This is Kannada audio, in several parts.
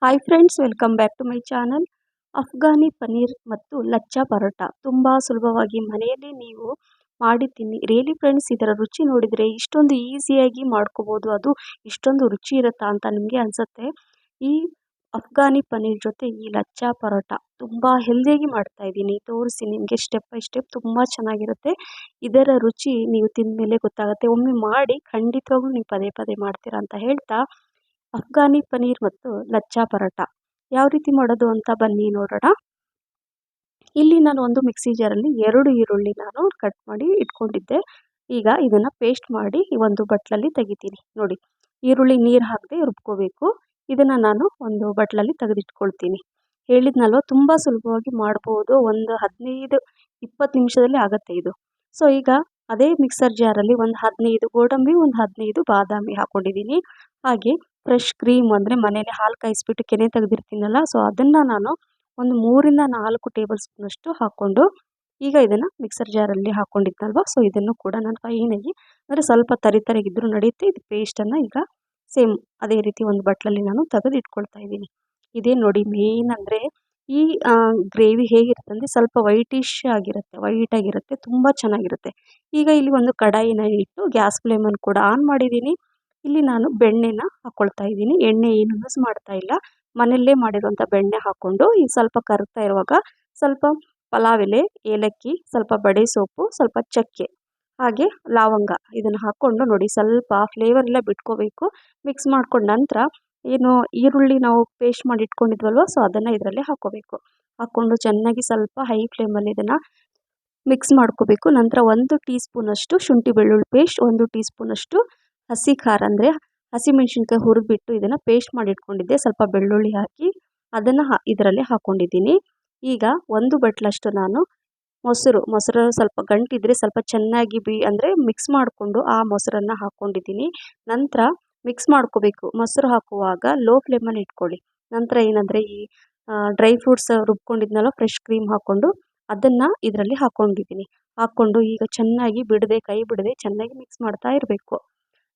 Hi friends, welcome back to my channel. Afghani paneer ಮತ್ತು ಲಚ್ಚಾ ಪರೋಟ ತುಂಬ ಸುಲಭವಾಗಿ ಮನೆಯಲ್ಲಿ ನೀವು ಮಾಡಿ ತಿನ್ನಿ. ರಿಯಲಿ ಫ್ರೆಂಡ್ಸ್, ಇದರ ರುಚಿ ನೋಡಿದರೆ ಇಷ್ಟೊಂದು ಈಸಿಯಾಗಿ ಮಾಡ್ಕೋಬೋದು, ಅದು ಇಷ್ಟೊಂದು ರುಚಿ ಇರುತ್ತಾ ಅಂತ ನಿಮಗೆ ಅನಿಸುತ್ತೆ. ಈ ಅಫ್ಘಾನಿ ಪನ್ನೀರ್ ಜೊತೆ ಈ ಲಚ್ಚಾ ಪರೋಟ ತುಂಬ ಹೆಲ್ದಿಯಾಗಿ ಮಾಡ್ತಾ ಇದ್ದೀನಿ, ತೋರಿಸಿ ನಿಮಗೆ ಸ್ಟೆಪ್ ಬೈ ಸ್ಟೆಪ್. ತುಂಬ ಚೆನ್ನಾಗಿರುತ್ತೆ. ಇದರ ರುಚಿ ನೀವು ತಿಂದ ಮೇಲೆ ಗೊತ್ತಾಗುತ್ತೆ. ಒಮ್ಮೆ ಮಾಡಿ ಖಂಡಿತವಾಗ್ಲೂ ನೀವು ಪದೇ ಪದೇ ಮಾಡ್ತೀರಾ ಅಂತ ಹೇಳ್ತಾ, ಅಫ್ಘಾನಿ ಪನ್ನೀರ್ ಮತ್ತು ಲಚ್ಚಾ ಪರೋಟ ಯಾವ ರೀತಿ ಮಾಡೋದು ಅಂತ ಬನ್ನಿ ನೋಡೋಣ. ಇಲ್ಲಿ ನಾನು ಒಂದು ಮಿಕ್ಸಿ ಜಾರಲ್ಲಿ 2 ಈರುಳ್ಳಿ ನಾನು ಕಟ್ ಮಾಡಿ ಇಟ್ಕೊಂಡಿದ್ದೆ. ಈಗ ಇದನ್ನು ಪೇಸ್ಟ್ ಮಾಡಿ ಒಂದು ಬಟ್ಲಲ್ಲಿ ತೆಗಿತೀನಿ. ನೋಡಿ, ಈರುಳ್ಳಿ ನೀರು ಹಾಕದೆ ರುಬ್ಕೋಬೇಕು. ಇದನ್ನು ನಾನು ಒಂದು ಬಟ್ಲಲ್ಲಿ ತೆಗೆದಿಟ್ಕೊಳ್ತೀನಿ. ಹೇಳಿದ್ನಲ್ವ, ತುಂಬ ಸುಲಭವಾಗಿ ಮಾಡ್ಬೋದು. ಒಂದು 15-20 ನಿಮಿಷದಲ್ಲಿ ಆಗುತ್ತೆ ಇದು. ಸೊ ಈಗ ಅದೇ ಮಿಕ್ಸರ್ ಜಾರಲ್ಲಿ ಒಂದು 15 ಗೋಡಂಬಿ, ಒಂದು 15 ಬಾದಾಮಿ ಹಾಕ್ಕೊಂಡಿದ್ದೀನಿ. ಹಾಗೆ ಫ್ರೆಶ್ ಕ್ರೀಮ್ ಅಂದರೆ ಮನೇಲಿ ಹಾಲು ಕಾಯಿಸ್ಬಿಟ್ಟು ಕೆನೆ ತೆಗೆದಿರ್ತೀನಲ್ಲ, ಸೊ ಅದನ್ನು ನಾನು ಒಂದು 3-4 ಟೇಬಲ್ ಸ್ಪೂನಷ್ಟು ಹಾಕ್ಕೊಂಡು, ಈಗ ಇದನ್ನು ಮಿಕ್ಸರ್ ಜಾರಲ್ಲಿ ಹಾಕ್ಕೊಂಡಿದ್ನಲ್ವ, ಸೊ ಇದನ್ನು ಕೂಡ ನಾನು ಫೈನಾಗಿ, ಅಂದರೆ ಸ್ವಲ್ಪ ತರಿತರಿಗಿದ್ರೂ ನಡೆಯುತ್ತೆ, ಇದು ಪೇಸ್ಟನ್ನು ಈಗ ಸೇಮ್ ಅದೇ ರೀತಿ ಒಂದು ಬಟ್ಲಲ್ಲಿ ನಾನು ತೆಗೆದು ಇಟ್ಕೊಳ್ತಾ ಇದ್ದೀನಿ. ಇದೇ ನೋಡಿ ಮೇನ್ ಅಂದರೆ ಈ ಗ್ರೇವಿ ಹೇಗಿರುತ್ತೆ ಅಂದರೆ ಸ್ವಲ್ಪ ವೈಟಿಶ್ ಆಗಿರುತ್ತೆ, ವೈಟಾಗಿರುತ್ತೆ, ತುಂಬ ಚೆನ್ನಾಗಿರುತ್ತೆ. ಈಗ ಇಲ್ಲಿ ಒಂದು ಕಡಾಯಿನ ಇಟ್ಟು ಗ್ಯಾಸ್ ಫ್ಲೇಮನ್ನು ಕೂಡ ಆನ್ ಮಾಡಿದ್ದೀನಿ. ಇಲ್ಲಿ ನಾನು ಬೆಣ್ಣೆನ ಹಾಕ್ಕೊಳ್ತಾ ಇದ್ದೀನಿ. ಎಣ್ಣೆ ಏನು ಯೂಸ್ ಮಾಡ್ತಾ ಇಲ್ಲ, ಮನೆಯಲ್ಲೇ ಮಾಡಿರುವಂಥ ಬೆಣ್ಣೆ ಹಾಕ್ಕೊಂಡು ಈಗ ಸ್ವಲ್ಪ ಕರಗ್ತಾ ಇರುವಾಗ ಸ್ವಲ್ಪ ಪಲಾವ್ ಎಲೆ, ಏಲಕ್ಕಿ, ಸ್ವಲ್ಪ ಬಡೆ ಸೊಪ್ಪು, ಸ್ವಲ್ಪ ಚಕ್ಕೆ, ಹಾಗೆ ಲವಂಗ ಇದನ್ನು ಹಾಕ್ಕೊಂಡು ನೋಡಿ ಸ್ವಲ್ಪ ಫ್ಲೇವರ್ ಎಲ್ಲ ಬಿಟ್ಕೋಬೇಕು. ಮಿಕ್ಸ್ ಮಾಡ್ಕೊಂಡ ನಂತರ ಏನು ಈರುಳ್ಳಿ ನಾವು ಪೇಸ್ಟ್ ಮಾಡಿ ಇಟ್ಕೊಂಡಿದ್ವಲ್ವ, ಸೊ ಅದನ್ನು ಇದರಲ್ಲಿ ಹಾಕ್ಕೋಬೇಕು. ಹಾಕ್ಕೊಂಡು ಚೆನ್ನಾಗಿ ಸ್ವಲ್ಪ ಹೈ ಫ್ಲೇಮಲ್ಲಿ ಇದನ್ನು ಮಿಕ್ಸ್ ಮಾಡ್ಕೋಬೇಕು. ನಂತರ 1 ಟೀ ಸ್ಪೂನಷ್ಟು ಶುಂಠಿ ಬೆಳ್ಳುಳ್ಳಿ ಪೇಸ್ಟ್, 1 ಟೀ ಸ್ಪೂನಷ್ಟು ಹಸಿ ಖಾರ ಅಂದರೆ ಹಸಿಮೆಣ್ಸಿನ್ಕಾಯಿ ಹುರಿದ್ಬಿಟ್ಟು ಇದನ್ನು ಪೇಸ್ಟ್ ಮಾಡಿ ಇಟ್ಕೊಂಡಿದ್ದೆ. ಸ್ವಲ್ಪ ಬೆಳ್ಳುಳ್ಳಿ ಹಾಕಿ ಅದನ್ನು ಇದರಲ್ಲಿ ಹಾಕ್ಕೊಂಡಿದ್ದೀನಿ. ಈಗ 1 ಬಟ್ಲಷ್ಟು ನಾನು ಮೊಸರು ಸ್ವಲ್ಪ ಗಂಟಿದ್ರೆ ಸ್ವಲ್ಪ ಚೆನ್ನಾಗಿ ಅಂದರೆ ಮಿಕ್ಸ್ ಮಾಡಿಕೊಂಡು ಆ ಮೊಸರನ್ನು ಹಾಕ್ಕೊಂಡಿದ್ದೀನಿ. ನಂತರ ಮಿಕ್ಸ್ ಮಾಡ್ಕೋಬೇಕು. ಮೊಸರು ಹಾಕುವಾಗ ಲೋ ಫ್ಲೇಮಲ್ಲಿ ಇಟ್ಕೊಳ್ಳಿ. ನಂತರ ಏನಂದರೆ ಈ ಡ್ರೈ ಫ್ರೂಟ್ಸ್ ರುಬ್ಕೊಂಡಿದ್ನಲ್ಲ, ಫ್ರೆಶ್ ಕ್ರೀಮ್ ಹಾಕ್ಕೊಂಡು ಅದನ್ನು ಇದರಲ್ಲಿ ಹಾಕ್ಕೊಂಡಿದ್ದೀನಿ. ಹಾಕ್ಕೊಂಡು ಈಗ ಚೆನ್ನಾಗಿ ಕೈ ಬಿಡದೆ ಚೆನ್ನಾಗಿ ಮಿಕ್ಸ್ ಮಾಡ್ತಾ ಇರಬೇಕು.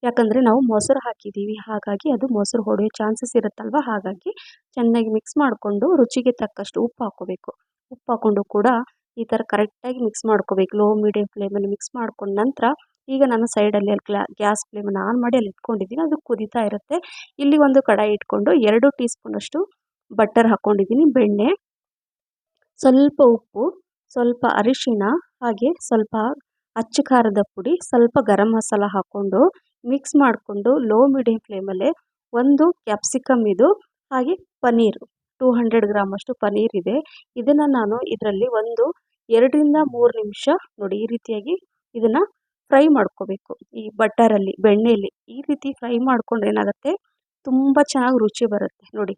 ಯಾಕಂದರೆ ನಾವು ಮೊಸರು ಹಾಕಿದ್ದೀವಿ, ಹಾಗಾಗಿ ಅದು ಮೊಸರು ಹೊಡೆಯೋ ಚಾನ್ಸಸ್ ಇರುತ್ತಲ್ವ, ಹಾಗಾಗಿ ಚೆನ್ನಾಗಿ ಮಿಕ್ಸ್ ಮಾಡಿಕೊಂಡು ರುಚಿಗೆ ತಕ್ಕಷ್ಟು ಉಪ್ಪು ಹಾಕ್ಕೋಬೇಕು. ಉಪ್ಪು ಹಾಕ್ಕೊಂಡು ಕೂಡ ಈ ಥರ ಕರೆಕ್ಟಾಗಿ ಮಿಕ್ಸ್ ಮಾಡ್ಕೋಬೇಕು. ಲೋ ಮೀಡಿಯಂ ಫ್ಲೇಮಲ್ಲಿ ಮಿಕ್ಸ್ ಮಾಡ್ಕೊಂಡ ನಂತರ ಈಗ ನಾನು ಸೈಡಲ್ಲಿ ಗ್ಯಾಸ್ ಫ್ಲೇಮನ್ನು ಆನ್ ಮಾಡಿ ಅಲ್ಲಿ ಇಟ್ಕೊಂಡಿದ್ದೀನಿ, ಅದು ಕುದೀತಾ ಇರುತ್ತೆ. ಇಲ್ಲಿ ಒಂದು ಕಡಾಯಿ ಇಟ್ಕೊಂಡು 2 ಟೀ ಸ್ಪೂನಷ್ಟು ಬಟರ್ ಹಾಕ್ಕೊಂಡಿದ್ದೀನಿ, ಬೆಣ್ಣೆ, ಸ್ವಲ್ಪ ಉಪ್ಪು, ಸ್ವಲ್ಪ ಅರಿಶಿಣ, ಹಾಗೆ ಸ್ವಲ್ಪ ಅಚ್ಚ ಖಾರದ ಪುಡಿ, ಸ್ವಲ್ಪ ಗರಂ ಮಸಾಲ ಹಾಕ್ಕೊಂಡು ಮಿಕ್ಸ್ ಮಾಡಿಕೊಂಡು ಲೋ ಮೀಡಿಯಂ ಫ್ಲೇಮಲ್ಲೇ ಒಂದು ಕ್ಯಾಪ್ಸಿಕಮ್ ಇದು, ಹಾಗೆ ಪನ್ನೀರ್ 200 ಗ್ರಾಮ್ ಅಷ್ಟು ಪನ್ನೀರ್ ಇದೆ. ಇದನ್ನು ನಾನು ಇದರಲ್ಲಿ ಒಂದು 2-3 ನಿಮಿಷ ನೋಡಿ ಈ ರೀತಿಯಾಗಿ ಇದನ್ನು ಫ್ರೈ ಮಾಡ್ಕೋಬೇಕು. ಈ ಬಟರಲ್ಲಿ, ಬೆಣ್ಣೆಯಲ್ಲಿ ಈ ರೀತಿ ಫ್ರೈ ಮಾಡ್ಕೊಂಡ್ರೆ ಏನಾಗುತ್ತೆ, ತುಂಬ ಚೆನ್ನಾಗಿ ರುಚಿ ಬರುತ್ತೆ. ನೋಡಿ,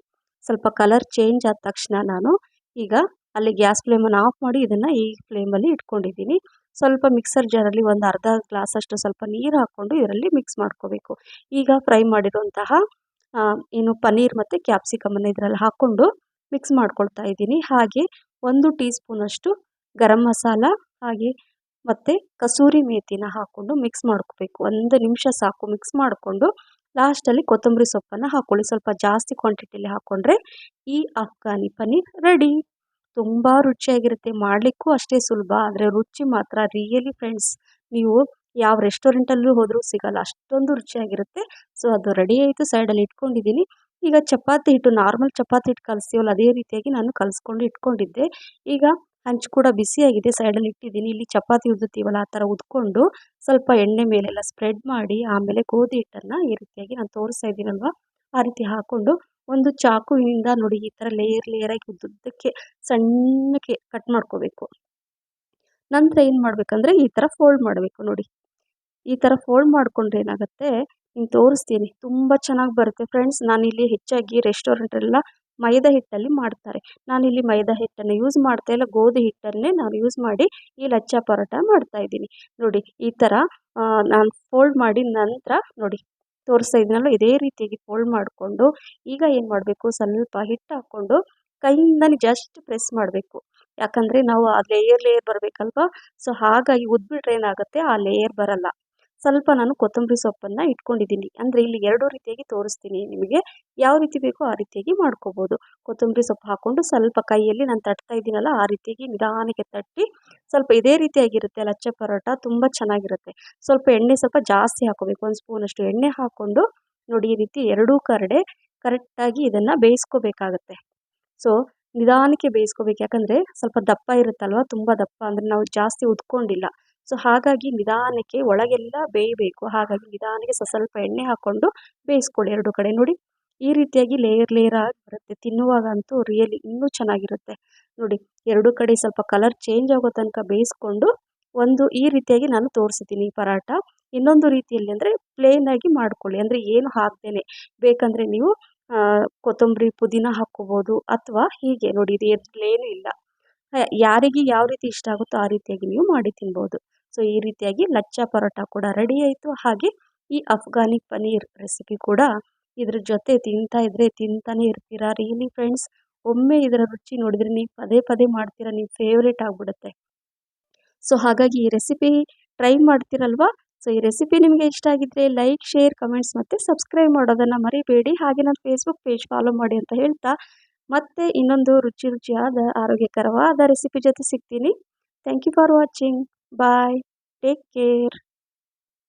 ಸ್ವಲ್ಪ ಕಲರ್ ಚೇಂಜ್ ಆದ ತಕ್ಷಣ ನಾನು ಈಗ ಅಲ್ಲಿ ಗ್ಯಾಸ್ ಫ್ಲೇಮನ್ನು ಆಫ್ ಮಾಡಿ ಇದನ್ನು ಈ ಫ್ಲೇಮಲ್ಲಿ ಇಟ್ಕೊಂಡಿದ್ದೀನಿ. ಸ್ವಲ್ಪ ಮಿಕ್ಸರ್ ಜಾರಲ್ಲಿ ಒಂದು ಅರ್ಧ ಗ್ಲಾಸಷ್ಟು ಸ್ವಲ್ಪ ನೀರು ಹಾಕ್ಕೊಂಡು ಇದರಲ್ಲಿ ಮಿಕ್ಸ್ ಮಾಡ್ಕೋಬೇಕು. ಈಗ ಫ್ರೈ ಮಾಡಿರುವಂತಹ ಏನು ಪನ್ನೀರ್ ಮತ್ತು ಕ್ಯಾಪ್ಸಿಕಮನ್ನು ಇದರಲ್ಲಿ ಹಾಕ್ಕೊಂಡು ಮಿಕ್ಸ್ ಮಾಡ್ಕೊಳ್ತಾ ಇದ್ದೀನಿ. ಹಾಗೆ 1 ಟೀ ಸ್ಪೂನಷ್ಟು ಗರಂ ಮಸಾಲ, ಹಾಗೆ ಮತ್ತು ಕಸೂರಿ ಮೇಥಿನ ಹಾಕ್ಕೊಂಡು ಮಿಕ್ಸ್ ಮಾಡ್ಕೋಬೇಕು. 1 ನಿಮಿಷ ಸಾಕು. ಮಿಕ್ಸ್ ಮಾಡಿಕೊಂಡು ಲಾಸ್ಟಲ್ಲಿ ಕೊತ್ತಂಬರಿ ಸೊಪ್ಪನ್ನು ಹಾಕ್ಕೊಳ್ಳಿ. ಸ್ವಲ್ಪ ಜಾಸ್ತಿ ಕ್ವಾಂಟಿಟಿಯಲ್ಲಿ ಹಾಕ್ಕೊಂಡ್ರೆ ಈ ಅಫ್ಘಾನಿ ಪನ್ನೀರ್ ರೆಡಿ. ತುಂಬ ರುಚಿಯಾಗಿರುತ್ತೆ, ಮಾಡಲಿಕ್ಕೂ ಅಷ್ಟೇ ಸುಲಭ, ಆದರೆ ರುಚಿ ಮಾತ್ರ ರಿಯಲಿ ಫ್ರೆಂಡ್ಸ್, ನೀವು ಯಾವ ರೆಸ್ಟೋರೆಂಟಲ್ಲೂ ಹೋದರೂ ಸಿಗಲ್ಲ, ಅಷ್ಟೊಂದು ರುಚಿಯಾಗಿರುತ್ತೆ. ಸೊ ಅದು ರೆಡಿ ಆಯಿತು, ಸೈಡಲ್ಲಿ ಇಟ್ಕೊಂಡಿದ್ದೀನಿ. ಈಗ ಚಪಾತಿ ಹಿಟ್ಟು, ನಾರ್ಮಲ್ ಚಪಾತಿ ಹಿಟ್ಟು ಕಲಿಸ್ತೀವಲ್ಲ, ಅದೇ ರೀತಿಯಾಗಿ ನಾನು ಕಲಿಸ್ಕೊಂಡು ಇಟ್ಕೊಂಡಿದ್ದೆ. ಈಗ ಹಂಚು ಕೂಡ ಬಿಸಿಯಾಗಿದೆ, ಸೈಡಲ್ಲಿ ಇಟ್ಟಿದ್ದೀನಿ. ಇಲ್ಲಿ ಚಪಾತಿ ಉದ್ದುತ್ತೀವಲ್ಲ, ಆ ಥರ ಉದ್ಕೊಂಡು ಸ್ವಲ್ಪ ಎಣ್ಣೆ ಮೇಲೆಲ್ಲ ಸ್ಪ್ರೆಡ್ ಮಾಡಿ ಆಮೇಲೆ ಗೋಧಿ ಹಿಟ್ಟನ್ನು ಈ ರೀತಿಯಾಗಿ ನಾನು ತೋರಿಸ್ತಾ ಇದ್ದೀನಲ್ವ, ಆ ರೀತಿ ಹಾಕ್ಕೊಂಡು ಒಂದು ಚಾಕುವಿನಿಂದ ನೋಡಿ ಈ ಥರ ಲೇಯರಾಗಿ ಉದ್ದುದ್ದಕ್ಕೆ ಸಣ್ಣಕ್ಕೆ ಕಟ್ ಮಾಡ್ಕೋಬೇಕು. ನಂತರ ಏನು ಮಾಡಬೇಕಂದ್ರೆ ಈ ಥರ ಫೋಲ್ಡ್ ಮಾಡಬೇಕು. ನೋಡಿ, ಈ ಥರ ಫೋಲ್ಡ್ ಮಾಡಿಕೊಂಡ್ರೆ ಏನಾಗುತ್ತೆ, ನಿಮ್ಗೆ ತೋರಿಸ್ತೀನಿ, ತುಂಬ ಚೆನ್ನಾಗಿ ಬರುತ್ತೆ ಫ್ರೆಂಡ್ಸ್. ನಾನಿಲ್ಲಿ ಹೆಚ್ಚಾಗಿ ರೆಸ್ಟೋರೆಂಟೆಲ್ಲ ಮೈದಾ ಹಿಟ್ಟಲ್ಲಿ ಮಾಡ್ತಾರೆ, ನಾನಿಲ್ಲಿ ಮೈದಾ ಹಿಟ್ಟನ್ನು ಯೂಸ್ ಮಾಡ್ತಾ ಇಲ್ಲ, ಗೋಧಿ ಹಿಟ್ಟನ್ನೇ ನಾನು ಯೂಸ್ ಮಾಡಿ ಈ ಲಚ್ಚಾ ಪರೋಟ ಮಾಡ್ತಾ ಇದ್ದೀನಿ. ನೋಡಿ, ಈ ಥರ ನಾನು ಫೋಲ್ಡ್ ಮಾಡಿ ನಂತರ ನೋಡಿ ತೋರಿಸ್ತಾ ಇದ್ದೀನಲ್ಲ, ಇದೇ ರೀತಿಯಾಗಿ ಫೋಲ್ಡ್ ಮಾಡಿಕೊಂಡು ಈಗ ಏನು ಮಾಡಬೇಕು, ಸ್ವಲ್ಪ ಹಿಟ್ಟು ಹಾಕ್ಕೊಂಡು ಕೈಯಿಂದನೇ ಜಸ್ಟ್ ಪ್ರೆಸ್ ಮಾಡಬೇಕು. ಯಾಕಂದರೆ ನಾವು ಆ ಲೇಯರ್ ಬರಬೇಕಲ್ವ, ಸೊ ಹಾಗಾಗಿ ಉದ್ಬಿಟ್ರೆ ಏನಾಗುತ್ತೆ, ಆ ಲೇಯರ್ ಬರಲ್ಲ. ಸ್ವಲ್ಪ ನಾನು ಕೊತ್ತಂಬರಿ ಸೊಪ್ಪನ್ನು ಇಟ್ಕೊಂಡಿದ್ದೀನಿ. ಅಂದರೆ ಇಲ್ಲಿ 2 ರೀತಿಯಾಗಿ ತೋರಿಸ್ತೀನಿ ನಿಮಗೆ. ಯಾವ ರೀತಿ ಬೇಕೋ ಆ ರೀತಿಯಾಗಿ ಮಾಡ್ಕೋಬೋದು. ಕೊತ್ತಂಬರಿ ಸೊಪ್ಪು ಹಾಕ್ಕೊಂಡು ಸ್ವಲ್ಪ ಕೈಯಲ್ಲಿ ನಾನು ತಟ್ತಾ ಇದ್ದೀನಲ್ಲ ಆ ರೀತಿಯಾಗಿ ನಿಧಾನಕ್ಕೆ ತಟ್ಟಿ ಸ್ವಲ್ಪ ಇದೇ ರೀತಿಯಾಗಿರುತ್ತೆ ಲಚ್ಚ ಪರೋಟ ತುಂಬ ಚೆನ್ನಾಗಿರುತ್ತೆ. ಸ್ವಲ್ಪ ಎಣ್ಣೆ ಸ್ವಲ್ಪ ಜಾಸ್ತಿ ಹಾಕ್ಕೋಬೇಕು. 1 ಸ್ಪೂನಷ್ಟು ಎಣ್ಣೆ ಹಾಕ್ಕೊಂಡು ನೋಡಿ ಈ ರೀತಿ ಎರಡೂ ಕಡೆ ಕರೆಕ್ಟಾಗಿ ಇದನ್ನು ಬೇಯಿಸ್ಕೋಬೇಕಾಗತ್ತೆ. ಸೊ ನಿಧಾನಕ್ಕೆ ಬೇಯಿಸ್ಕೋಬೇಕು. ಯಾಕಂದರೆ ಸ್ವಲ್ಪ ದಪ್ಪ ಇರುತ್ತಲ್ವ, ತುಂಬ ದಪ್ಪ ಅಂದರೆ ನಾವು ಜಾಸ್ತಿ ಉದ್ಕೊಂಡಿಲ್ಲ. ಸೊ ಹಾಗಾಗಿ ನಿಧಾನಕ್ಕೆ ಒಳಗೆಲ್ಲ ಬೇಯಬೇಕು. ಹಾಗಾಗಿ ನಿಧಾನಕ್ಕೆ ಸ್ವಲ್ಪ ಎಣ್ಣೆ ಹಾಕ್ಕೊಂಡು ಬೇಯಿಸ್ಕೊಳ್ಳಿ ಎರಡೂ ಕಡೆ. ನೋಡಿ ಈ ರೀತಿಯಾಗಿ ಲೇಯರ್ ಲೇಯರ್ ಆಗಿ ಬರುತ್ತೆ. ತಿನ್ನುವಾಗ ಅಂತೂ ರಿಯಲಿ ಇನ್ನೂ ಚೆನ್ನಾಗಿರುತ್ತೆ. ನೋಡಿ ಎರಡೂ ಕಡೆ ಸ್ವಲ್ಪ ಕಲರ್ ಚೇಂಜ್ ಆಗೋ ತನಕ ಬೇಯಿಸ್ಕೊಂಡು ಈ ರೀತಿಯಾಗಿ ನಾನು ತೋರಿಸಿದ್ದೀನಿ ಈ ಪರಾಟ. ಇನ್ನೊಂದು ರೀತಿಯಲ್ಲಿ ಅಂದರೆ ಪ್ಲೇನಾಗಿ ಮಾಡ್ಕೊಳ್ಳಿ. ಅಂದರೆ ಏನು ಹಾಕ್ದೇನೆ ಬೇಕಂದರೆ ನೀವು ಕೊತ್ತಂಬರಿ ಪುದೀನ ಹಾಕ್ಕೋಬೋದು ಅಥವಾ ಹೀಗೆ ನೋಡಿ ಇದು ಏನೂ ಇಲ್ಲ. ಯಾರಿಗೆ ಯಾವ ರೀತಿ ಇಷ್ಟ ಆಗುತ್ತೋ ಆ ರೀತಿಯಾಗಿ ನೀವು ಮಾಡಿ ತಿನ್ಬೋದು. ಸೊ ಈ ರೀತಿಯಾಗಿ ಲಚ್ಚಾ ಪರೋಟ ಕೂಡ ರೆಡಿ ಆಯಿತು. ಹಾಗೆ ಈ ಅಫ್ಘಾನಿ ಪನ್ನೀರ್ ರೆಸಿಪಿ ಕೂಡ ಇದ್ರ ಜೊತೆ ತಿಂತಾ ಇದ್ದರೆ ತಿಂತಾನೆ ಇರ್ತೀರಾ. ರಿಯಲಿ ಫ್ರೆಂಡ್ಸ್, ಒಮ್ಮೆ ಇದರ ರುಚಿ ನೋಡಿದರೆ ನೀವು ಪದೇ ಪದೇ ಮಾಡ್ತೀರಾ, ನಿಮ್ಮ ಫೇವ್ರೇಟ್ ಆಗಿಬಿಡುತ್ತೆ. ಸೊ ಹಾಗಾಗಿ ಈ ರೆಸಿಪಿ ಟ್ರೈ ಮಾಡ್ತೀರಲ್ವಾ? ಸೊ ಈ ರೆಸಿಪಿ ನಿಮಗೆ ಇಷ್ಟ ಆಗಿದ್ದರೆ ಲೈಕ್, ಶೇರ್, ಕಮೆಂಟ್ಸ್ ಮತ್ತು ಸಬ್ಸ್ಕ್ರೈಬ್ ಮಾಡೋದನ್ನು ಮರಿಬೇಡಿ. ಹಾಗೆ ನನ್ನ ಫೇಸ್ಬುಕ್ ಪೇಜ್ ಫಾಲೋ ಮಾಡಿ ಅಂತ ಹೇಳ್ತಾ ಮತ್ತೆ ಇನ್ನೊಂದು ರುಚಿಯಾದ ಆರೋಗ್ಯಕರವಾದ ರೆಸಿಪಿ ಜೊತೆ ಸಿಗ್ತೀನಿ. Thank you for watching. Bye. Take care.